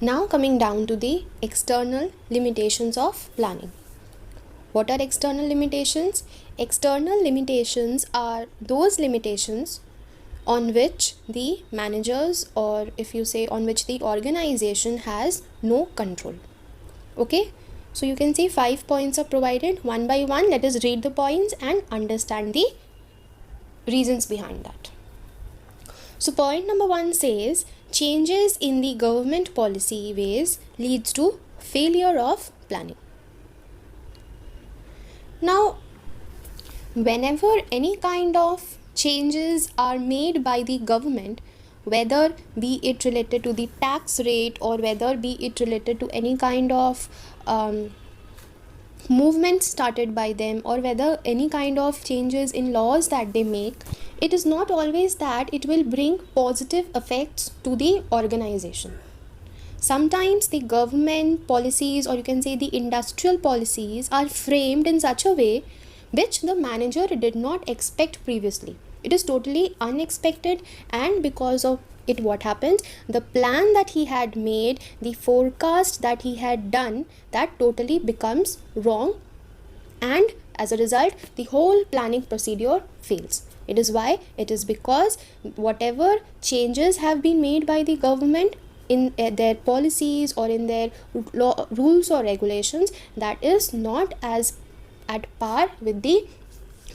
Now coming down to the external limitations of planning. What are external limitations? External limitations are those limitations on which the managers, or if you say on which the organization, has no control. Okay, so you can see 5 points are provided one by one. Let us read the points and understand the reasons behind that. So point number 1 says changes in the government policy ways leads to failure of planning. Now, whenever any kind of changes are made by the government, whether be it related to the tax rate or whether be it related to any kind of movement started by them, or whether any kind of changes in laws that they make, it is not always that it will bring positive effects to the organization. Sometimes the government policies, or you can say the industrial policies, are framed in such a way which the manager did not expect previously. It is totally unexpected, and because of it, what happens? The plan that he had made, the forecast that he had done, that totally becomes wrong, and as a result, the whole planning procedure fails. It is because whatever changes have been made by the government in their policies or in their rules or regulations, that is not as at par with the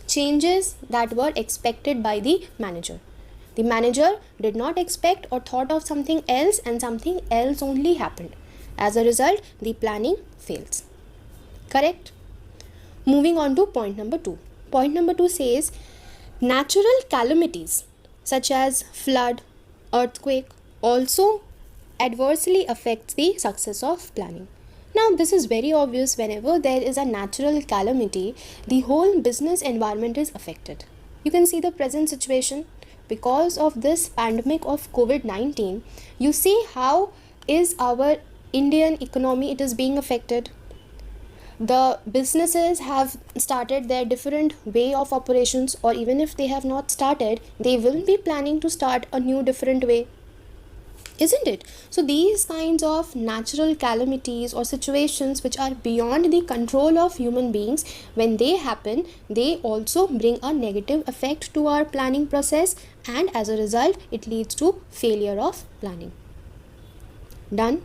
changes that were expected by the manager. The manager did not expect or thought of something else, and something else only happened. As a result, the planning fails. Correct? Moving on to point number 2. Point number 2 says natural calamities such as flood, earthquake also adversely affects the success of planning. Now, this is very obvious. Whenever there is a natural calamity, the whole business environment is affected. You can see the present situation. Because of this pandemic of COVID-19, you see how is our Indian economy, it is being affected. The businesses have started their different way of operations, or even if they have not started, they will be planning to start a new different way. Isn't it? So these kinds of natural calamities or situations which are beyond the control of human beings, when they happen, they also bring a negative effect to our planning process, and as a result, it leads to failure of planning. Done?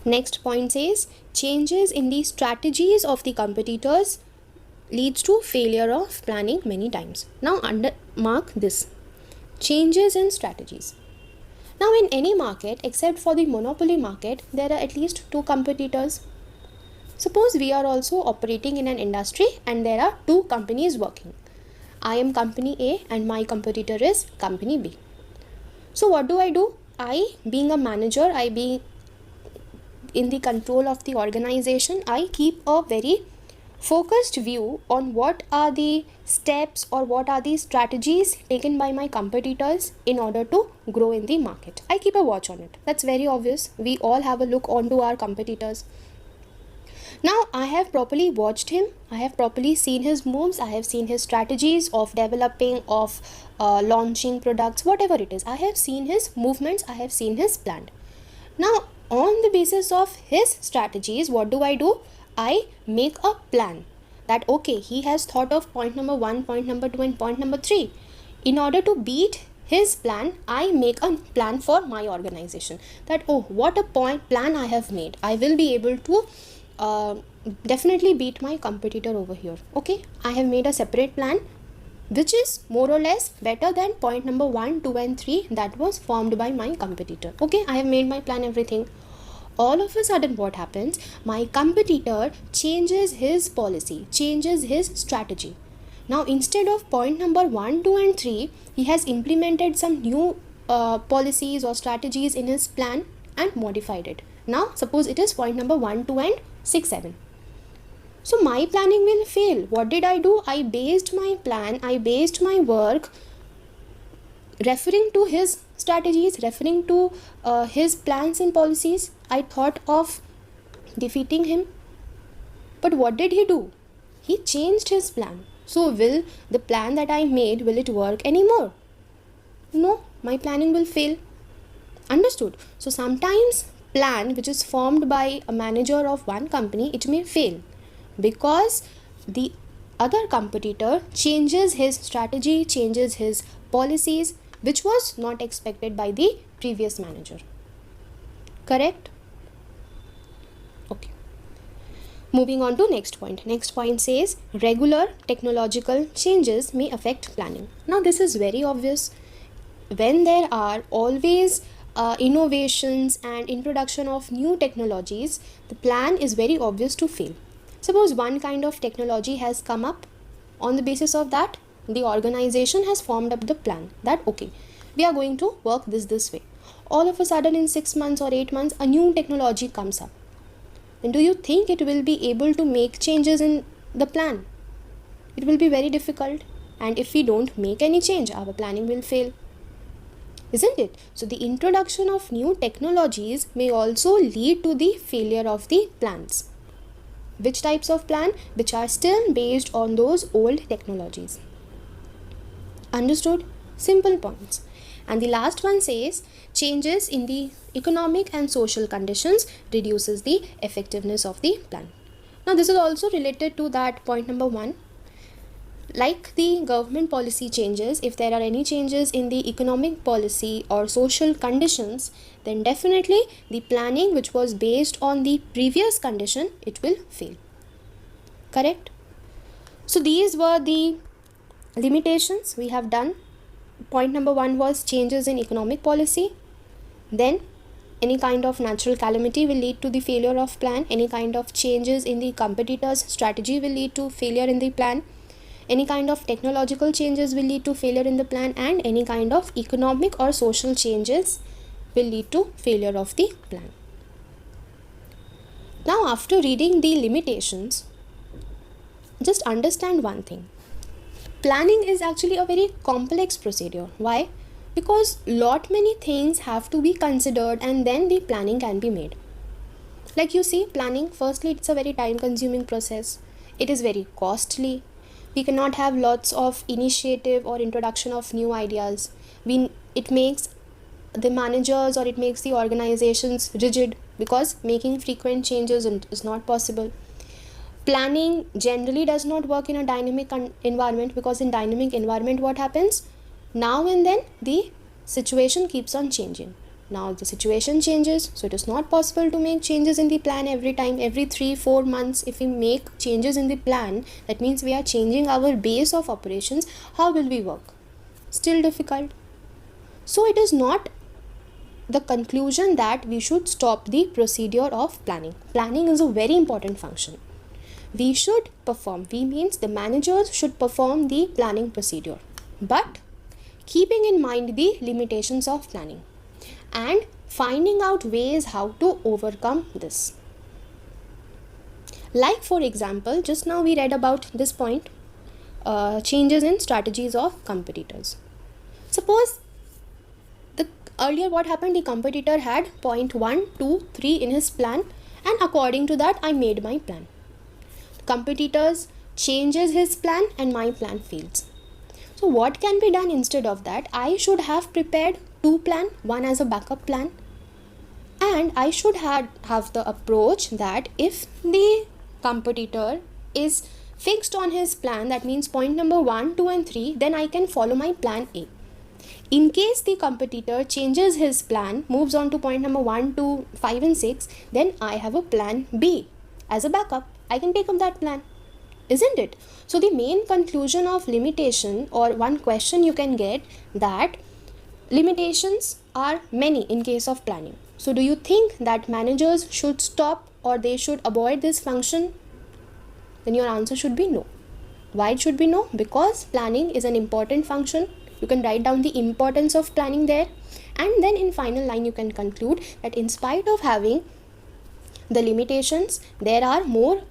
Next point says changes in the strategies of the competitors leads to failure of planning many times. Now mark this. Changes in strategies. Now, in any market except for the monopoly market, there are at least 2 competitors. Suppose we are also operating in an industry and there are 2 companies working. I am company A and my competitor is company B. So what do? I, being a manager, I being in the control of the organization, I keep a very focused view on what are the steps or what are the strategies taken by my competitors in order to grow in the market. I keep a watch on it. That's very obvious. We all have a look onto our competitors. Now, I have properly watched him. I have properly seen his moves. I have seen his strategies of developing, of launching products, whatever it is. I have seen his movements. I have seen his plan. Now, on the basis of his strategies, what do? I make a plan that okay, he has thought of point number 1, point number 2 and point number 3. In order to beat his plan, I make a plan for my organization that oh, what a plan I have made. I will be able to definitely beat my competitor over here. Okay, I have made a separate plan which is more or less better than point number 1, 2 and 3 that was formed by my competitor. Okay, I have made my plan, everything. All of a sudden what happens? My competitor changes his policy, changes his strategy. Now instead of point number 1, 2 and 3, he has implemented some new policies or strategies in his plan and modified it. Now suppose it is point number 1, 2 and 6, 7. So my planning will fail. What did I do? I based my plan, I based my work referring to his strategies, referring to his plans and policies. I thought of defeating him. But what did he do? He changed his plan. So will the plan that I made, will it work anymore? No, my planning will fail. Understood? So sometimes plan which is formed by a manager of one company, it may fail because the other competitor changes his strategy, changes his policies, which was not expected by the previous manager. Correct? Okay. Moving on to next point. Next point says regular technological changes may affect planning. Now this is very obvious. When there are always innovations and introduction of new technologies, the plan is very obvious to fail. Suppose one kind of technology has come up. On the basis of that, the organization has formed up the plan that okay, we are going to work this way. All of a sudden in 6 months or 8 months, a new technology comes up. And do you think it will be able to make changes in the plan? It will be very difficult. And if we don't make any change, our planning will fail. Isn't it? So the introduction of new technologies may also lead to the failure of the plans. Which types of plan? Which are still based on those old technologies. Understood? Simple points. And the last one says changes in the economic and social conditions reduces the effectiveness of the plan. Now this is also related to that point number 1. Like the government policy changes, if there are any changes in the economic policy or social conditions, then definitely the planning which was based on the previous condition, it will fail. Correct? So these were the limitations we have done. Point number 1 was changes in economic policy. Then any kind of natural calamity will lead to the failure of plan. Any kind of changes in the competitor's strategy will lead to failure in the plan. Any kind of technological changes will lead to failure in the plan, and any kind of economic or social changes will lead to failure of the plan. Now after reading the limitations, just understand one thing. Planning is actually a very complex procedure. Why? Because lot many things have to be considered and then the planning can be made. Like you see, planning, firstly, it's a very time consuming process. It is very costly. We cannot have lots of initiative or introduction of new ideas. It makes the managers or it makes the organizations rigid because making frequent changes is not possible. Planning generally does not work in a dynamic environment because in dynamic environment what happens? Now and then the situation keeps on changing. Now the situation changes, so it is not possible to make changes in the plan every time. Every 3-4 months if we make changes in the plan, that means we are changing our base of operations. How will we work? Still difficult. So it is not the conclusion that we should stop the procedure of planning. Planning is a very important function. We should perform, we means the managers should perform the planning procedure, but keeping in mind the limitations of planning and finding out ways how to overcome this. Like for example, just now we read about this point, changes in strategies of competitors. Suppose earlier what happened, the competitor had point 1, 2, 3 in his plan, and according to that I made my plan. Competitors changes his plan and my plan fails. So what can be done instead of that? I should have prepared 2 plans, one as a backup plan, and I should have the approach that if the competitor is fixed on his plan, that means point number 1, 2 and 3, then I can follow my plan A. In case the competitor changes his plan, moves on to point number 1, 2, 5 and 6, then I have a plan B as a backup. I can take up that plan, isn't it? So the main conclusion of limitation, or one question you can get, that limitations are many in case of planning. So do you think that managers should stop or they should avoid this function? Then your answer should be no. Why it should be no? Because planning is an important function. You can write down the importance of planning there, and then in final line you can conclude that in spite of having the limitations, there are more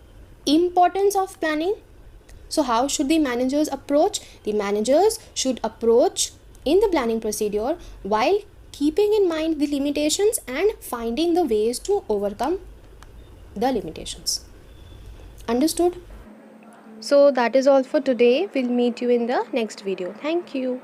importance of planning. So how should the managers approach? The managers should approach in the planning procedure while keeping in mind the limitations and finding the ways to overcome the limitations. Understood? So that is all for today. We'll meet you in the next video. Thank you.